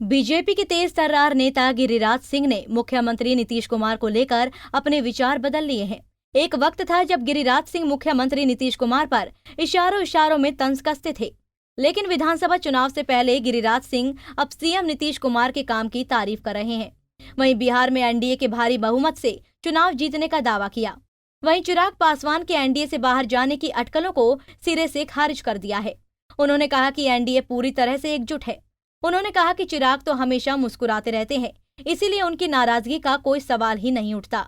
BJP के तेज तर्रार नेता गिरिराज सिंह ने मुख्यमंत्री नीतीश कुमार को लेकर अपने विचार बदल लिए हैं। एक वक्त था जब गिरिराज सिंह मुख्यमंत्री नीतीश कुमार पर इशारों इशारों में तंज कसते थे, लेकिन विधानसभा चुनाव से पहले गिरिराज सिंह अब सीएम नीतीश कुमार के काम की तारीफ कर रहे हैं। वहीं बिहार में एनडीए के भारी बहुमत से चुनाव जीतने का दावा किया। वहीं चिराग पासवान के एनडीए से बाहर जाने की अटकलों को सिरे से खारिज कर दिया है। उन्होंने कहा कि एनडीए पूरी तरह से एकजुट है। उन्होंने कहा कि चिराग तो हमेशा मुस्कुराते रहते हैं, इसीलिए उनकी नाराजगी का कोई सवाल ही नहीं उठता।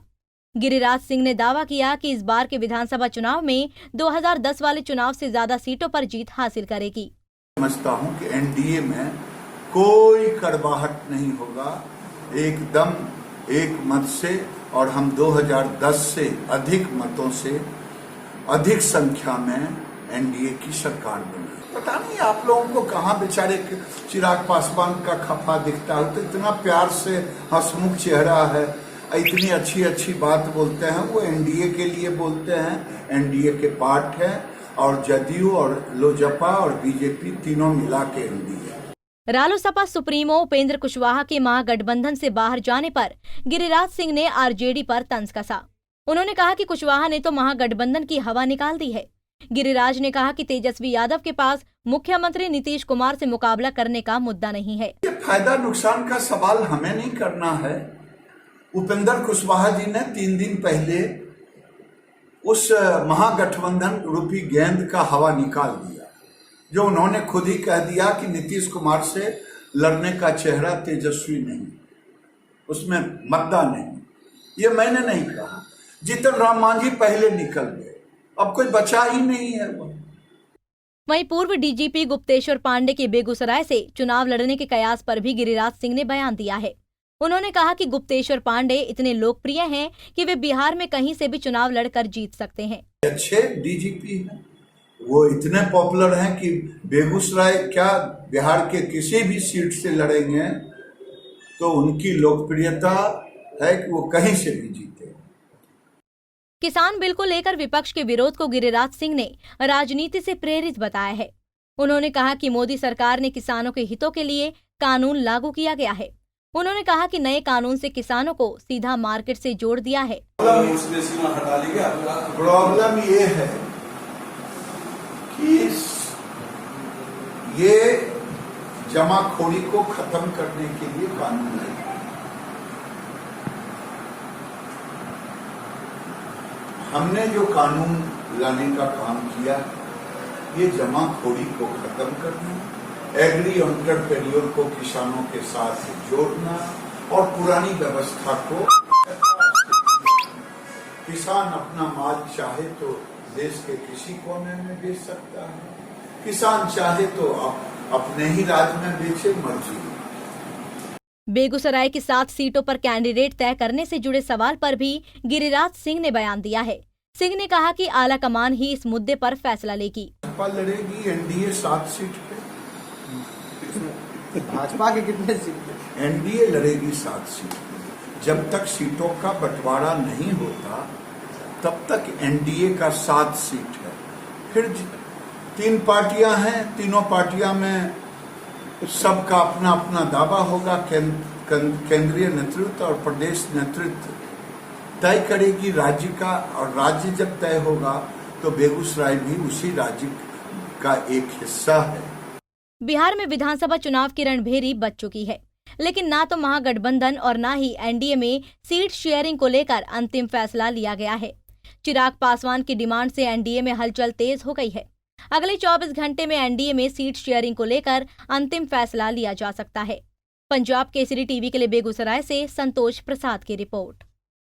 गिरिराज सिंह ने दावा किया कि इस बार के विधानसभा चुनाव में 2010 वाले चुनाव से ज्यादा सीटों पर जीत हासिल करेगी। समझता हूं कि एनडीए में कोई कड़वाहट नहीं होगा, एकदम एक मत से, और हम 2010 से अधिक मतों से अधिक संख्या में एनडीए की सरकार बनी। पता नहीं आप लोगों को कहाँ बेचारे चिराग पासवान का खफा दिखता है, तो इतना प्यार से हंसमुख चेहरा है, इतनी अच्छी अच्छी बात बोलते हैं। वो एनडीए के लिए बोलते हैं, एनडीए के पार्ट है, और जदयू और लोजपा और बीजेपी तीनों मिला के एनडीए। रालोसपा सुप्रीमो उपेंद्र कुशवाहा के महागठबंधन से बाहर जाने पर गिरिराज सिंह ने आरजेडी पर तंज कसा। उन्होंने कहा कि कुशवाहा ने तो महागठबंधन की हवा निकाल दी है। गिरिराज ने कहा कि तेजस्वी यादव के पास मुख्यमंत्री नीतीश कुमार से मुकाबला करने का मुद्दा नहीं है। ये फायदा नुकसान का सवाल हमें नहीं करना है। उपेंद्र कुशवाहा जी ने 3 दिन पहले उस महागठबंधन रूपी गेंद का हवा निकाल दिया, जो उन्होंने खुद ही कह दिया कि नीतीश कुमार से लड़ने का चेहरा तेजस्वी नहीं, उसमें मद्दा नहीं। ये मैंने नहीं कहा। जीतन राम मांझी पहले निकल गए, अब कोई बचा ही नहीं है। वहीं पूर्व डीजीपी गुप्तेश्वर पांडे के बेगूसराय से चुनाव लड़ने के कयास पर भी गिरिराज सिंह ने बयान दिया है। उन्होंने कहा कि गुप्तेश्वर पांडे इतने लोकप्रिय हैं कि वे बिहार में कहीं से भी चुनाव लड़कर जीत सकते हैं। अच्छे डीजीपी हैं, वो इतने पॉपुलर हैं कि बेगूसराय क्या बिहार के किसी भी सीट से लड़ेंगे तो उनकी लोकप्रियता है कि वो कहीं से भी जीते। किसान बिल को लेकर विपक्ष के विरोध को गिरिराज सिंह ने राजनीति से प्रेरित बताया है। उन्होंने कहा कि मोदी सरकार ने किसानों के हितों के लिए कानून लागू किया गया है। उन्होंने कहा कि नए कानून से किसानों को सीधा मार्केट से जोड़ दिया है। प्रॉब्लम ये है कि ये जमाखोरी को खत्म करने के लिए कानून है। हमने जो कानून लाने का काम किया, ये जमाखोरी को खत्म करना, एग्री एंटरप्रेन्योर को किसानों के साथ जोड़ना, और पुरानी व्यवस्था को किसान अपना माल चाहे तो देश के किसी कोने में बेच सकता है, किसान चाहे तो अपने ही राज्य में बेचे, मर्जी। बेगूसराय की 7 सीटों पर कैंडिडेट तय करने से जुड़े सवाल पर भी गिरिराज सिंह ने बयान दिया है। सिंह ने कहा कि आला कमान ही इस मुद्दे पर फैसला लेगी। भाजपा लड़ेगी एनडीए 7 सीट पे। भाजपा के कितने सीट? एनडीए लड़ेगी 7 सीट पे। जब तक सीटों का बंटवारा नहीं होता तब तक एनडीए का 7 सीट है। फिर 3 पार्टियां हैं, तीनों पार्टियां में सबका अपना अपना दावा होगा। केंद्रीय नेतृत्व और प्रदेश नेतृत्व तय करेगी राज्य का, और राज्य जब तय होगा तो बेगूसराय भी उसी राज्य का एक हिस्सा है। बिहार में विधानसभा चुनाव की रणभेरी बज चुकी है, लेकिन ना तो महागठबंधन और ना ही एनडीए में सीट शेयरिंग को लेकर अंतिम फैसला लिया गया है। चिराग पासवान की डिमांड से एनडीए में हलचल तेज हो गई है। अगले 24 घंटे में एनडीए में सीट शेयरिंग को लेकर अंतिम फैसला लिया जा सकता है। पंजाब केसरी टीवी के लिए बेगूसराय से संतोष प्रसाद की रिपोर्ट।